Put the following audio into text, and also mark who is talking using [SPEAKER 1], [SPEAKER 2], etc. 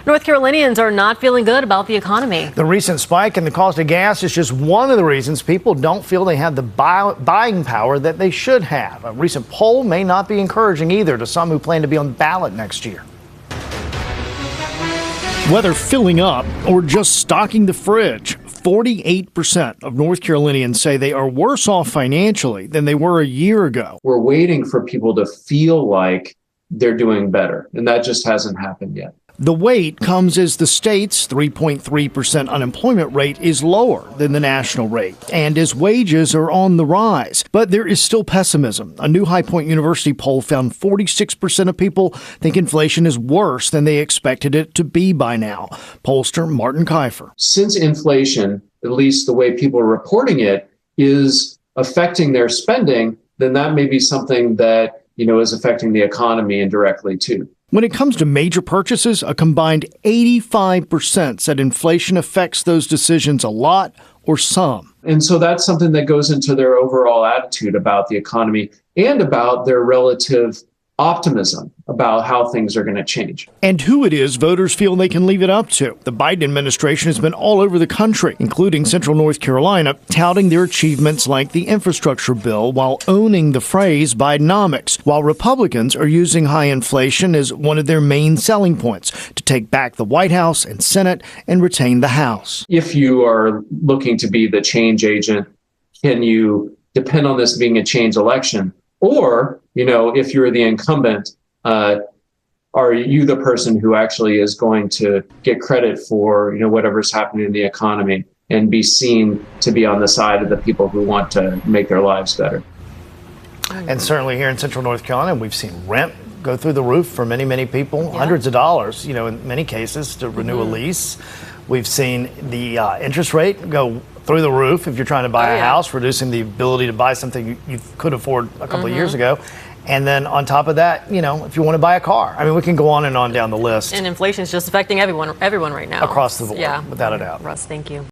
[SPEAKER 1] North Carolinians are not feeling good about the economy.
[SPEAKER 2] The recent spike in the cost of gas is just one of the reasons people don't feel they have the buying power that they should have. A recent poll may not be encouraging either to some who plan to be on the ballot next year. Whether filling up or just stocking the fridge, 48% of North Carolinians say they are worse off financially than they were a year ago.
[SPEAKER 3] We're waiting for people to feel like they're doing better, and that just hasn't happened yet.
[SPEAKER 2] The wait comes as the state's 3.3% unemployment rate is lower than the national rate, and as wages are on the rise. But there is still pessimism. A new High Point University poll found 46% of people think inflation is worse than they expected it to be by now. Pollster Martin Kiefer.
[SPEAKER 3] Since inflation, at least the way people are reporting it, is affecting their spending, then that may be something that, is affecting the economy indirectly too.
[SPEAKER 2] When it comes to major purchases, a combined 85% said inflation affects those decisions a lot or some.
[SPEAKER 3] And so that's something that goes into their overall attitude about the economy and about their relative optimism about how things are going to change.
[SPEAKER 2] And who it is voters feel they can leave it up to. The Biden administration has been all over the country, including Central North Carolina, touting their achievements like the infrastructure bill while owning the phrase Bidenomics, while Republicans are using high inflation as one of their main selling points to take back the White House and Senate and retain the House.
[SPEAKER 3] If you are looking to be the change agent, can you depend on this being a change election? Or, if you're the incumbent, are you the person who actually is going to get credit for, whatever's happening in the economy and be seen to be on the side of the people who want to make their lives better?
[SPEAKER 2] And certainly here in Central North Carolina, we've seen rent go through the roof for many, many people, hundreds of dollars, in many cases to renew a lease. We've seen the interest rate go through the roof if you're trying to buy a house, reducing the ability to buy something you could afford a couple of years ago. And then on top of that, if you want to buy a car. I mean, we can go on and on down the list.
[SPEAKER 1] And inflation is just affecting everyone right now.
[SPEAKER 2] Across the board, without a doubt.
[SPEAKER 1] Russ, thank you.